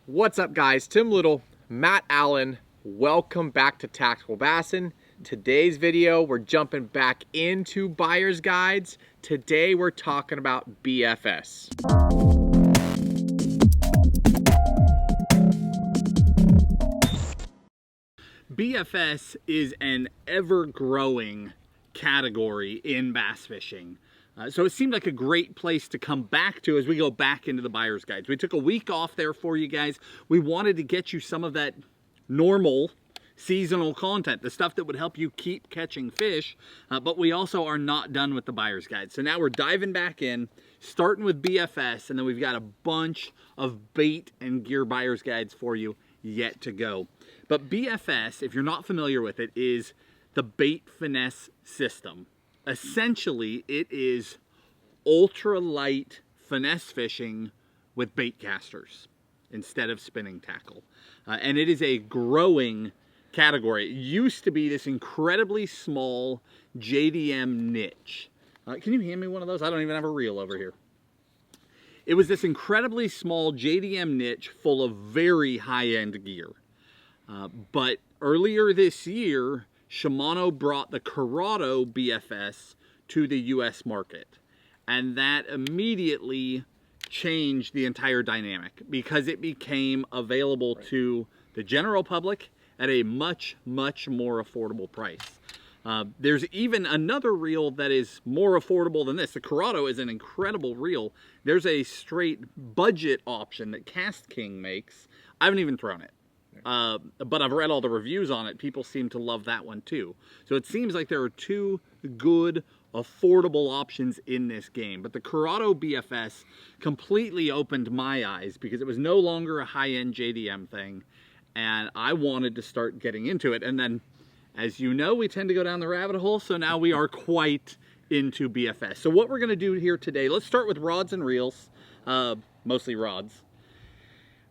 What's up, guys? Tim Little, Matt Allen. Welcome back to Tactical Bassin. Today's video, we're jumping back into buyer's guides. Today, we're talking about BFS. BFS is an ever-growing category in bass fishing. So it seemed like a great place to come back to as we go back into the buyer's guides. We took a week off there for you guys. We wanted to get you some of that normal seasonal content, the stuff that would help you keep catching fish, but we also are not done with the buyer's guide. So now we're diving back in, starting with BFS, and then we've got a bunch of bait and gear buyer's guides for you yet to go. But BFS, if you're not familiar with it, is the bait finesse system. Essentially, it is ultralight finesse fishing with bait casters instead of spinning tackle. And it is a growing category. It used to be this incredibly small JDM niche. Can you hand me one of those? I don't even have a reel over here. It was this incredibly small JDM niche full of very high-end gear. But earlier this year, Shimano brought the Curado BFS to the US market. And that immediately changed the entire dynamic because it became available to the general public at a much, much more affordable price. There's even another reel that is more affordable than this. The Curado is an incredible reel. There's a straight budget option that Cast King makes. I haven't even thrown it. But I've read all the reviews on it. People seem to love that one too. So it seems like there are two good, affordable options in this game. But the Curado BFS completely opened my eyes because it was no longer a high-end JDM thing. And I wanted to start getting into it. And then, as you know, we tend to go down the rabbit hole. So now we are quite into BFS. So what we're going to do here today, let's start with rods and reels, mostly rods.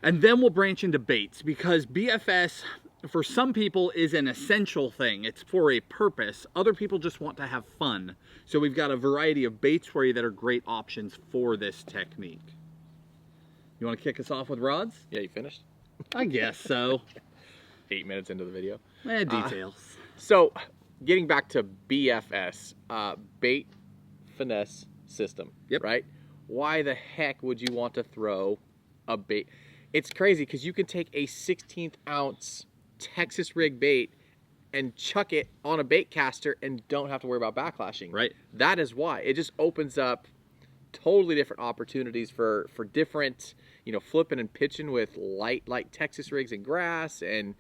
And then we'll branch into baits because BFS, for some people, is an essential thing. It's for a purpose. Other people just want to have fun. So we've got a variety of baits for you that are great options for this technique. You want to kick us off with rods? Yeah, you finished? I guess so. 8 minutes into the video. Details. So, getting back to BFS, bait finesse system, Yep. right? Why the heck would you want to throw a bait? It's crazy because you can take a 16th ounce Texas rig bait and chuck it on a bait caster and don't have to worry about backlashing. Right. That is why. It just opens up totally different opportunities for different, you know, flipping and pitching with light Texas rigs and grass and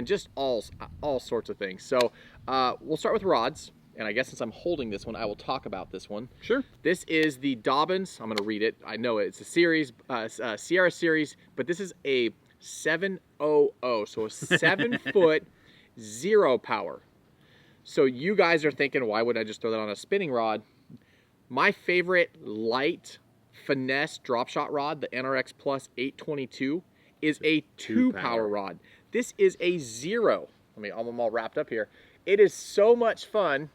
just all sorts of things. So we'll start with rods. And I guess since I'm holding this one, I will talk about this one. Sure. This is the Dobbins. I'm going to read it. I know it. It's a series, Sierra series, but this is a 700, so a 7-foot, 0 power. So you guys are thinking, why would I just throw that on a spinning rod? My favorite light finesse drop shot rod, the NRX Plus 822, is a 2-power rod. This is a 0. I'm all wrapped up here. It is so much fun.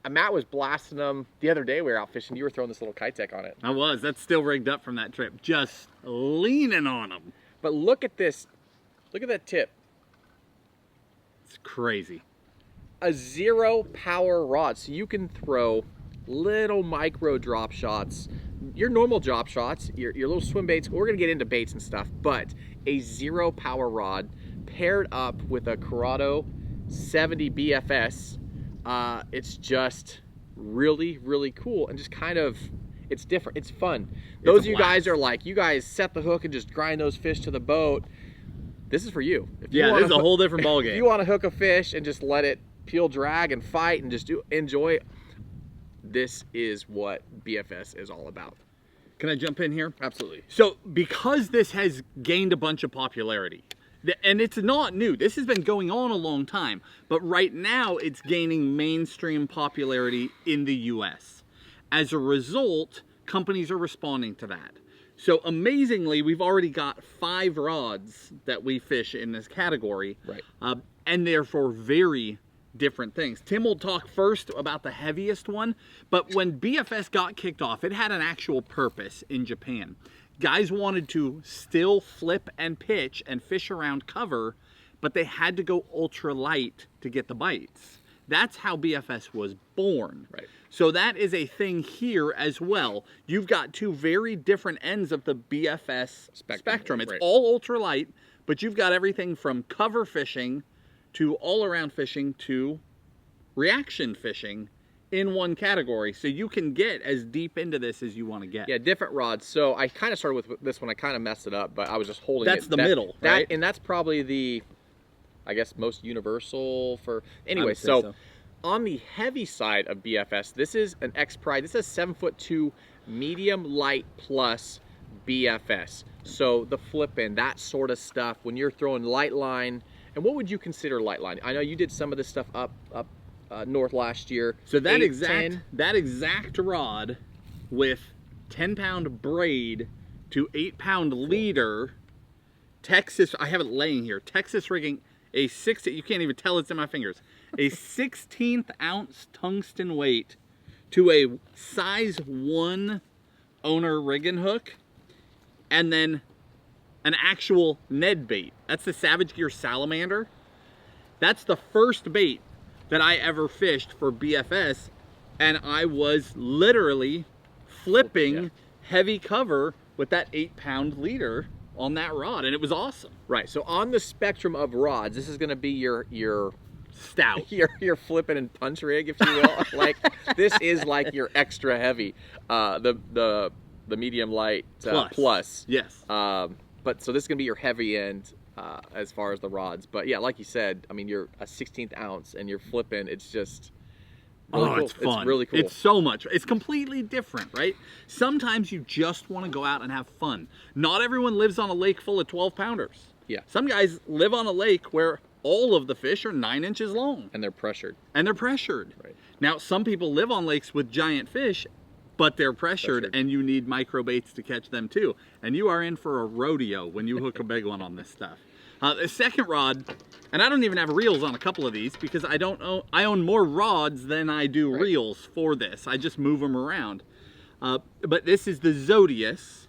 Matt was blasting them the other day. We were out fishing. You were throwing this little Kitech on it. I was. That's still rigged up from that trip. Just leaning on them. But look at this. Look at that tip. It's crazy. A 0 power rod. So you can throw little micro drop shots, your normal drop shots, your little swim baits. We're going to get into baits and stuff. But a 0 power rod paired up with a Curado 70 BFS, it's just really, really cool and just kind of, it's different. It's fun. Those of you guys are like, you guys set the hook and just grind those fish to the boat. This is for you. If you this is a whole different ballgame. If you want to hook a fish and just let it peel, drag, and fight and just enjoy, this is what BFS is all about. Can I jump in here? Absolutely. So because this has gained a bunch of popularity, and it's not new, this has been going on a long time, but right now it's gaining mainstream popularity in the US. As a result, companies are responding to that. So amazingly, we've already got 5 rods that we fish in this category, right? And therefore very different things. Tim will talk first about the heaviest one, but when BFS got kicked off, it had an actual purpose in Japan. guys wanted to still flip and pitch and fish around cover, but they had to go ultralight to get the bites. That's how BFS was born. Right. So that is a thing here as well. You've got two very different ends of the BFS spectrum. It's right. all ultralight, but you've got everything from cover fishing to all-around fishing to reaction fishing in one category. So you can get as deep into this as you want to get. Yeah, different rods. So I kind of started with this one. I kind of messed it up, but I was just holding That's the middle, right? And that's probably the, I guess, most universal for... Anyway, so on the heavy side of BFS, this is an X Pride. This is 7'2" medium light plus BFS. So the flip-in, that sort of stuff, when you're throwing light line, and what would you consider light line? I know you did some of this stuff up north last year. So that exact rod with 10-pound braid to 8-pound leader, Texas, I have it laying here, Texas rigging, you can't even tell it's in my fingers, a 16th ounce tungsten weight to a size 1 owner rigging hook, and then an actual Ned bait. That's the Savage Gear Salamander. That's the first bait that I ever fished for BFS, and I was literally flipping heavy cover with that 8-pound leader on that rod, and it was awesome. Right, so on the spectrum of rods, this is gonna be your stout. Your flipping and punch rig, if you will. Like, this is like your extra heavy, the medium light plus. Yes. But so this is gonna be your heavy end as far as the rods. But yeah, like you said, I mean, you're a 16th ounce and you're flipping. It's just really cool. It's fun. It's really cool. It's so much. It's completely different, right? Sometimes you just want to go out and have fun. Not everyone lives on a lake full of 12-pounders. Yeah. Some guys live on a lake where all of the fish are 9 inches long. And they're pressured. Right. Now, some people live on lakes with giant fish, but they're pressured, and you need micro baits to catch them too. And you are in for a rodeo when you hook a big one on this stuff. The second rod, and I don't even have reels on a couple of these because I own more rods than I do reels for this. I just move them around. But this is the Zodius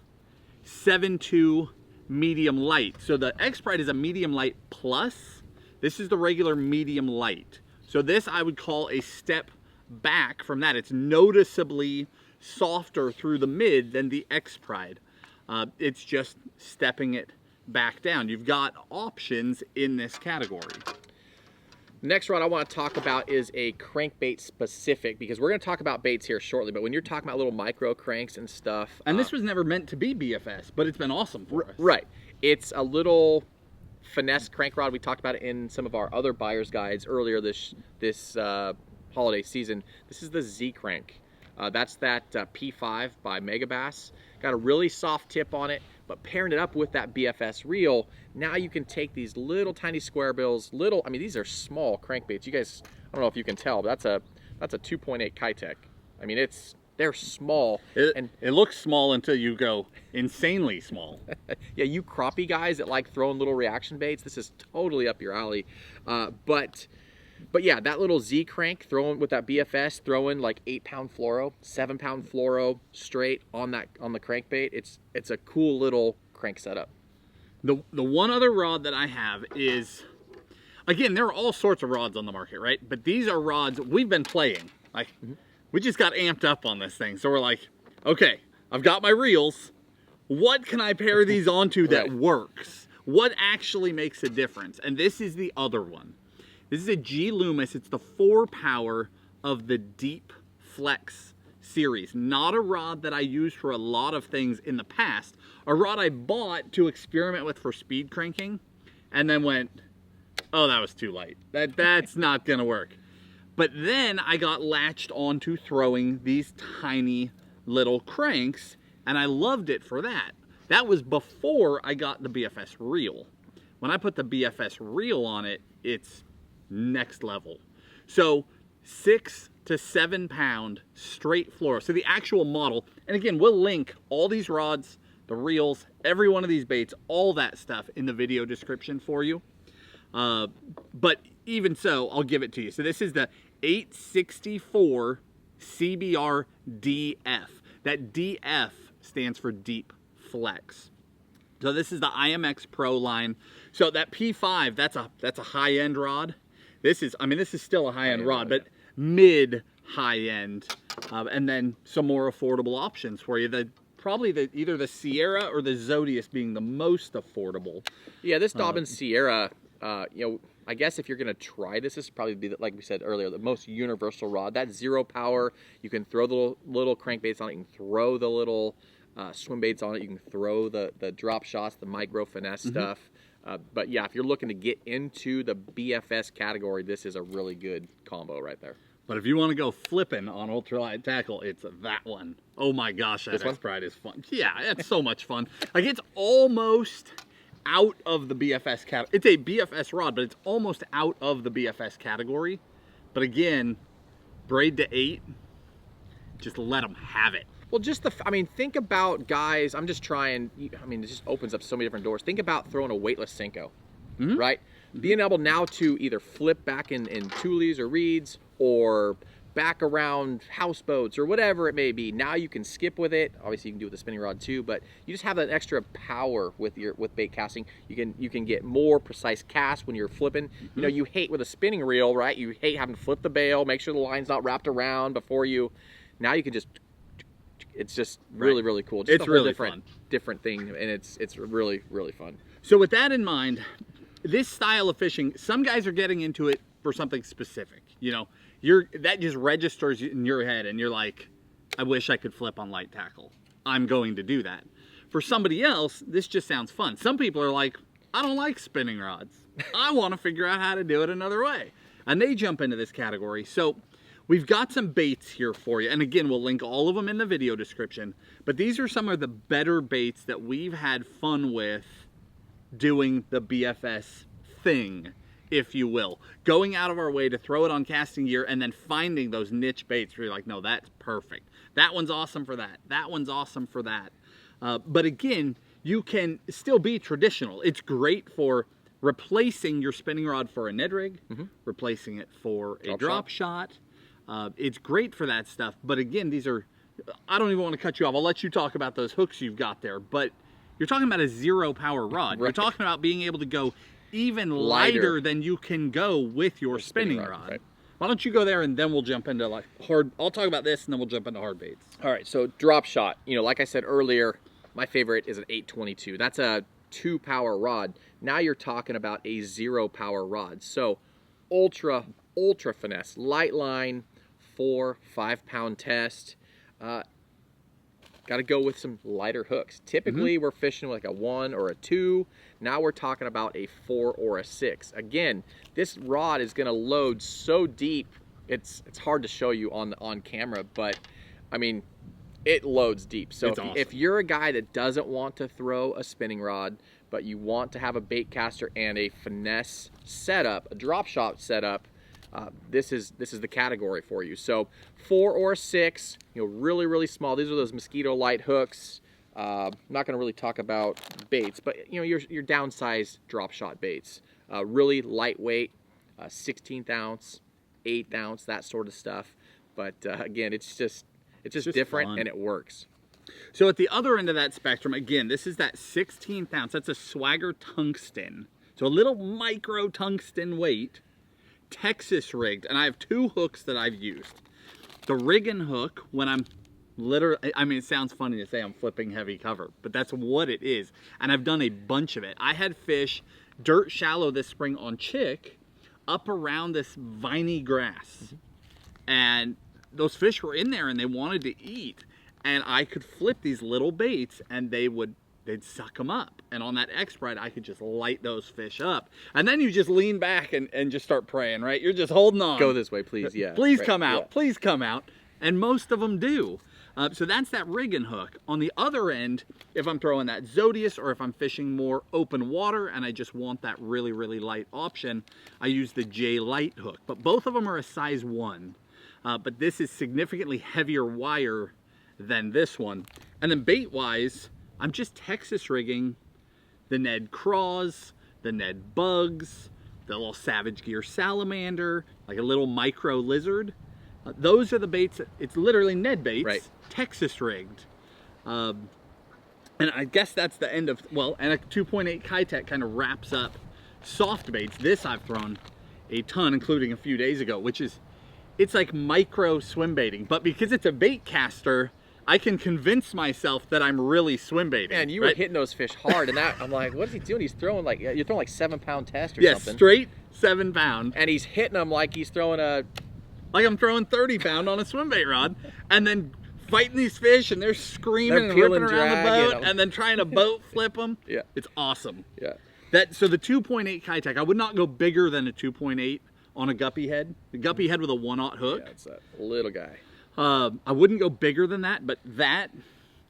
7'2" medium light. So the X Pride is a medium light plus. This is the regular medium light. So this I would call a step back from that. It's noticeably softer through the mid than the X Pride. It's just stepping it back down. You've got options in this category. Next rod I want to talk about is a crankbait specific, because we're going to talk about baits here shortly, but when you're talking about little micro cranks and stuff. And this was never meant to be BFS, but it's been awesome for us. Right. It's a little Finesse crank rod. We talked about it in some of our other buyer's guides earlier this holiday season. This is the Z crank. That's that P5 by Megabass. Got a really soft tip on it, but pairing it up with that BFS reel, now you can take these little tiny square bills, I mean, these are small crankbaits. You guys, I don't know if you can tell, but that's a 2.8 Kitech. I mean, they're small. It looks small until you go insanely small. Yeah, you crappie guys that like throwing little reaction baits, this is totally up your alley. But yeah, that little Z crank throwing with that BFS, throwing like 8-pound fluoro, 7-pound fluoro straight on the crankbait. It's a cool little crank setup. The one other rod that I have is, again, there are all sorts of rods on the market, right? But these are rods we've been playing. Like, we just got amped up on this thing. So we're like, okay, I've got my reels. What can I pair these onto that works? What actually makes a difference? And this is the other one. This is a G Loomis. It's the 4-power of the Deep Flex series. Not a rod that I used for a lot of things in the past. A rod I bought to experiment with for speed cranking, and then went, oh, that was too light. That's not gonna work. But then I got latched onto throwing these tiny little cranks, and I loved it for that. That was before I got the BFS reel. When I put the BFS reel on it, it's next level. So 6 to 7-pound straight fluoro. So the actual model, and again, we'll link all these rods, the reels, every one of these baits, all that stuff in the video description for you. But even so, I'll give it to you. So this is the 864 CBR DF. That DF stands for Deep Flex. So this is the IMX Pro line. So that P5, that's a high-end rod. This is still a high-end rod, but mid high-end. And then some more affordable options for you. Either the Sierra or the Zodius being the most affordable. Yeah, this Dobyns Sierra, I guess if you're going to try this is probably be, like we said earlier, the most universal rod. That 0 power, you can throw the little crankbaits on it, you can throw the little swim baits on it, you can throw the drop shots, the micro finesse stuff. But yeah, if you're looking to get into the BFS category, this is a really good combo right there. But if you want to go flipping on ultralight tackle, it's that one. Oh my gosh, that X-Pride is fun. Yeah, it's so much fun. Like, it's almost out of the BFS category. It's a BFS rod, but it's almost out of the BFS category. But again, braid to 8, just let them have it. Well, think about guys, it just opens up so many different doors. Think about throwing a weightless Senko, right? Being able now to either flip back in Thule's or reeds, or back around houseboats or whatever it may be. Now you can skip with it. Obviously you can do it with a spinning rod too, but you just have that extra power with bait casting. You can get more precise casts when you're flipping. You know, you hate with a spinning reel, right? You hate having to flip the bail, make sure the line's not wrapped around before you. Now you can just, it's just really, really cool. Just it's really fun. Different thing, and it's really, really fun. So with that in mind, this style of fishing, some guys are getting into it for something specific. You know, that just registers in your head, and you're like, I wish I could flip on light tackle. I'm going to do that. For somebody else, this just sounds fun. Some people are like, I don't like spinning rods. I want to figure out how to do it another way. And they jump into this category. So we've got some baits here for you. And again, we'll link all of them in the video description. But these are some of the better baits that we've had fun with doing the BFS thing, if you will. Going out of our way to throw it on casting gear and then finding those niche baits where you're like, no, that's perfect. That one's awesome for that. That one's awesome for that. But again, you can still be traditional. It's great for replacing your spinning rod for a Ned rig, replacing it for a drop shot. It's great for that stuff. But again, these are, I don't even want to cut you off. I'll let you talk about those hooks you've got there. But you're talking about a 0 power rod. Right. You're talking about being able to go even lighter than you can go with your spinning rod. Right. Why don't you go there, and then we'll jump into like hard. I'll talk about this, and then we'll jump into hard baits. All right, so drop shot. You know, like I said earlier, my favorite is an 822. That's a 2 power rod. Now you're talking about a 0 power rod. So ultra finesse, light line, 4-5 pound test. Got to go with some lighter hooks. Typically, we're fishing with like a 1 or a 2. Now we're talking about a 4 or a 6. Again, this rod is going to load so deep. It's hard to show you on camera, but I mean, it loads deep. So if you're a guy that doesn't want to throw a spinning rod, but you want to have a bait caster and a finesse setup, a drop shot setup, this is the category for you. So 4 or 6, really, really small. These are those mosquito light hooks. I'm not going to really talk about baits, but your downsized drop shot baits. Really lightweight, 16th ounce, 8th ounce, that sort of stuff. But again, it's just different fun. And it works. So at the other end of that spectrum, again, this is that 16th ounce. That's a Swagger tungsten. So a little micro tungsten weight. Texas rigged, and I have 2 hooks that I've used. The rigging hook, when I'm literally, I mean, it sounds funny to say I'm flipping heavy cover, but that's what it is. And I've done a bunch of it. I had fish dirt shallow this spring on Chick up around this viney grass. And those fish were in there and they wanted to eat. And I could flip these little baits and they'd suck them up. And on that X-Pride, I could just light those fish up. And then you just lean back and just start praying, right? You're just holding on. Go this way, please, yeah. Please come out, please come out. And most of them do. So that's that rigging hook. On the other end, if I'm throwing that Zodius or if I'm fishing more open water and I just want that really, really light option, I use the J Light hook. But both of them are a size 1. But this is significantly heavier wire than this one. And then bait-wise, I'm just Texas rigging the Ned Craws, the Ned Bugs, the little Savage Gear Salamander, like a little micro lizard. Those are the baits. It's literally Ned baits, right. Texas rigged. And I guess that's the end of, well, and a 2.8 Kitech kind of wraps up soft baits. This I've thrown a ton, including a few days ago, which is, it's like micro swim baiting. But because it's a bait caster, I can convince myself that I'm really swim baiting. And you were hitting those fish hard, and that I'm like, what is he doing? He's throwing like, you're throwing like 7-pound test or something. Yeah, straight 7-pound. And he's hitting them like he's throwing a... Like I'm throwing 30-pound on a swim bait rod, and then fighting these fish, and they're screaming and ripping around the boat, and then trying to boat flip them. Yeah. It's awesome. Yeah. So the 2.8 Kitech, I would not go bigger than a 2.8 on a guppy head. The guppy head with a 1/0 hook. Yeah, it's that little guy. I wouldn't go bigger than that, but that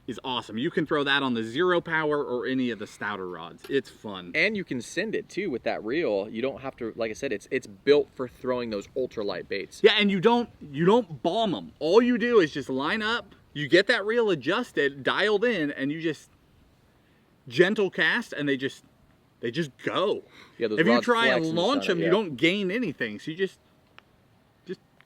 is awesome. You can throw that on the 0 power or any of the stouter rods. It's fun. And you can send it too with that reel. You don't have to, like I said, it's built for throwing those ultralight baits. Yeah, and you don't bomb them. All you do is just line up, you get that reel adjusted, dialed in, and you just gentle cast, and they just go. Yeah, those if you try and launch them, you don't gain anything. So you just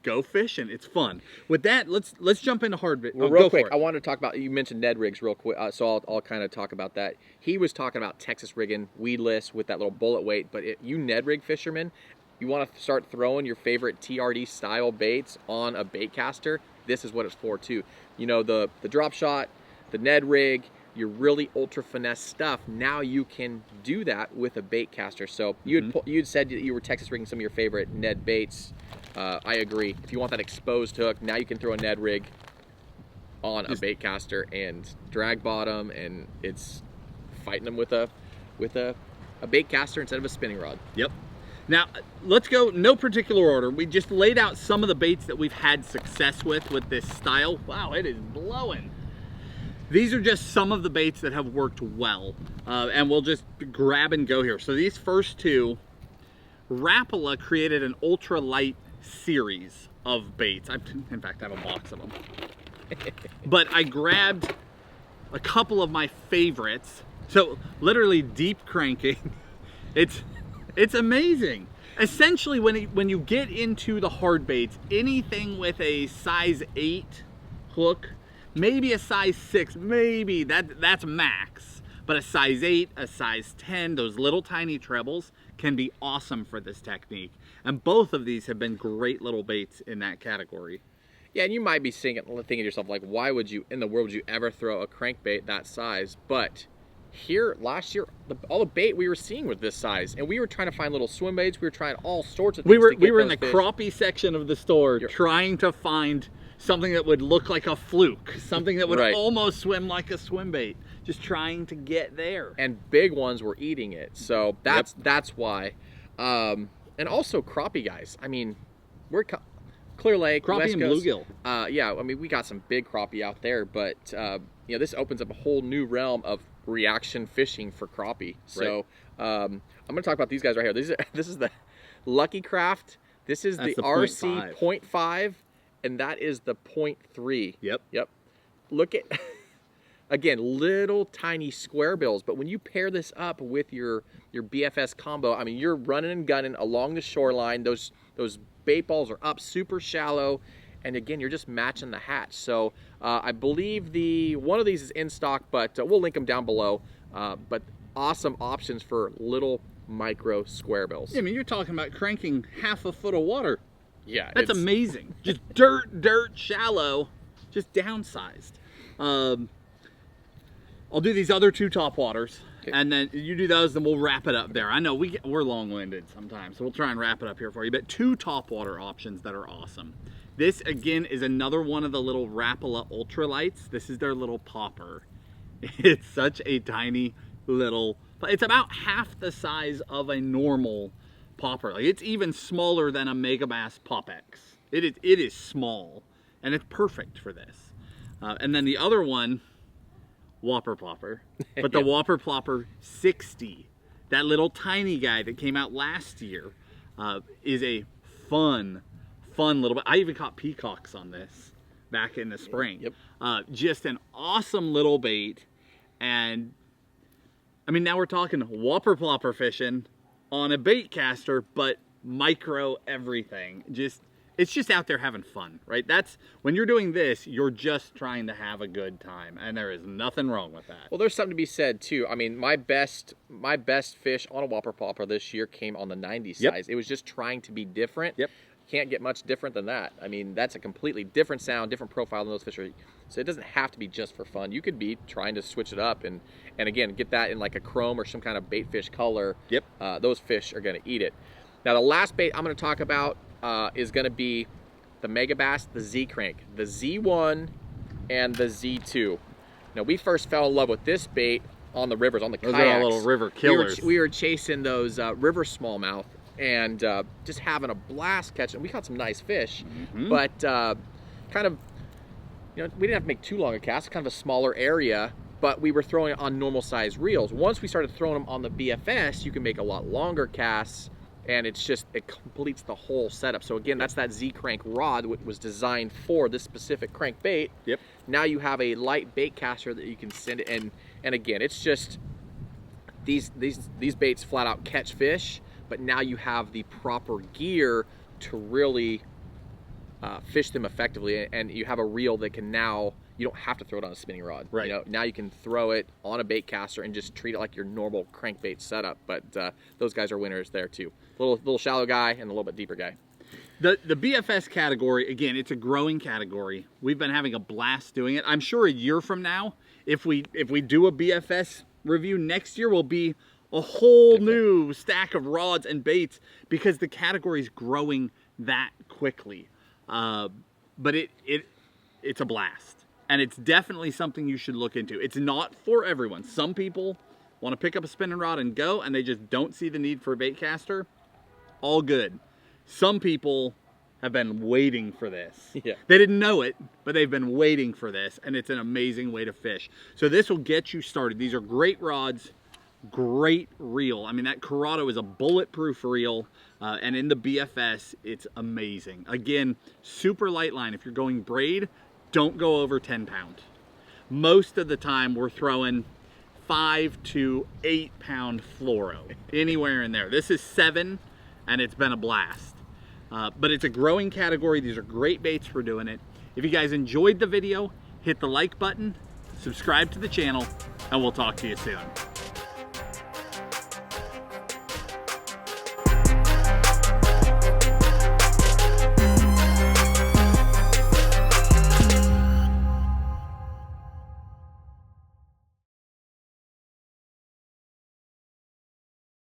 go fishing. It's fun. With that, let's jump into hard bait. Well, real quick, I wanted to talk about, you mentioned Ned rigs real quick, so I'll kind of talk about that. He was talking about Texas rigging, weedless with that little bullet weight, but you Ned rig fishermen, you want to start throwing your favorite TRD style baits on a bait caster, this is what it's for too. You know, the drop shot, the Ned rig, your really ultra finesse stuff, now you can do that with a bait caster. So you'd said that you were Texas rigging some of your favorite Ned baits. I agree. If you want that exposed hook, now you can throw a Ned rig on a bait caster and drag bottom, and it's fighting them with a bait caster instead of a spinning rod. Yep. Now let's go, no particular order. We just laid out some of the baits that we've had success with this style. Wow, it is blowing. These are just some of the baits that have worked well, and we'll just grab and go here. So these first two, Rapala created an ultralight series of baits. In fact, I have a box of them. But I grabbed a couple of my favorites. So literally deep cranking. It's amazing. Essentially, when you get into the hard baits, anything with a size 8 hook, maybe a size 6, maybe that's max. But a size 8, a size 10, those little tiny trebles can be awesome for this technique. And both of these have been great little baits in that category. Yeah, and you might be thinking to yourself, like, why would you, in the world, would you ever throw a crankbait that size? But here, last year, all the bait we were seeing was this size. And we were trying to find little swim baits. We were trying all sorts of things We were in the crappie section of the store trying to find something that would look like a fluke, something that would almost swim like a swim bait, just trying to get there. And big ones were eating it, so that's why. And also crappie guys. I mean, we're Clear Lake, crappie West and Coast, bluegill. Yeah, I mean, we got some big crappie out there, but you know, this opens up a whole new realm of reaction fishing for crappie. So I'm going to talk about these guys right here. This is the Lucky Craft. This is the RC 0.5. And that is the 0.3. Yep. Look at, again, little tiny square bills. But when you pair this up with your BFS combo, I mean, you're running and gunning along the shoreline. Those bait balls are up super shallow. And again, you're just matching the hatch. So I believe one of these is in stock, but we'll link them down below. But awesome options for little micro square bills. I mean, you're talking about cranking half a foot of water. Yeah, that's amazing. Just dirt shallow, just downsized. I'll do these other two top waters, and then you do those, then we'll wrap it up there. I know we're long-winded sometimes, so we'll try and wrap it up here for you. But two top water options that are awesome. This again is another one of the little Rapala ultralights. This is their little popper. It's such a tiny little. It's about half the size of a normal popper. Like, it's even smaller than a Megabass Pop X. It is small, and it's perfect for this. And then the other one, Whopper Plopper, but the Whopper Plopper 60, that little tiny guy that came out last year, is a fun little bit. I even caught peacocks on this back in the spring. Just an awesome little bait, and I mean, now we're talking Whopper Plopper fishing on a bait caster, but micro everything. Just It's just out there having fun, right? That's when you're doing this, you're just trying to have a good time, and there is nothing wrong with that. Well, there's something to be said too. I mean, my best fish on a whopper popper this year came on the 90 size. It was just trying to be different. Yep. Can't get much different than that. I mean, that's a completely different sound, different profile than those fish are. So it doesn't have to be just for fun. You could be trying to switch it up and again, get that in like a chrome or some kind of bait fish color. Yep. Those fish are going to eat it. Now, the last bait I'm going to talk about is going to be the Megabass, the Z Crank, the Z1 and the Z2. Now, we first fell in love with this bait on the rivers, on the kayaks. Those are all little river killers. We were chasing those river smallmouth and just having a blast catching. We caught some nice fish, but kind of, you know, we didn't have to make too long a cast, kind of a smaller area, but we were throwing it on normal size reels. Once we started throwing them on the BFS, you can make a lot longer casts, and it's just, it completes the whole setup. So again, that's that Z Crank rod, which was designed for this specific crankbait. Yep. Now you have a light bait caster that you can send it, and again, it's just, these baits flat out catch fish, but now you have the proper gear to really fish them effectively, and you have a reel that can now, you don't have to throw it on a spinning rod. Right. You know, now you can throw it on a bait caster and just treat it like your normal crankbait setup. But those guys are winners there too. Little shallow guy and a little bit deeper guy. The BFS category, again, it's a growing category. We've been having a blast doing it. I'm sure a year from now, if we do a BFS review next year, will be a whole new stack of rods and baits because the category is growing that quickly. But it's a blast, and it's definitely something you should look into. It's not for everyone. Some people want to pick up a spinning rod and go, and they just don't see the need for a bait caster. All good. Some people have been waiting for this. Yeah. They didn't know it, but they've been waiting for this, and it's an amazing way to fish. So this will get you started. These are great rods, great reel. I mean, that Curado is a bulletproof reel, and in the BFS, it's amazing. Again, super light line. If you're going braid, don't go over 10 pound. Most of the time, we're throwing 5 to 8 pound fluoro, anywhere in there. This is 7, and it's been a blast. But it's a growing category. These are great baits for doing it. If you guys enjoyed the video, hit the like button, subscribe to the channel, and we'll talk to you soon.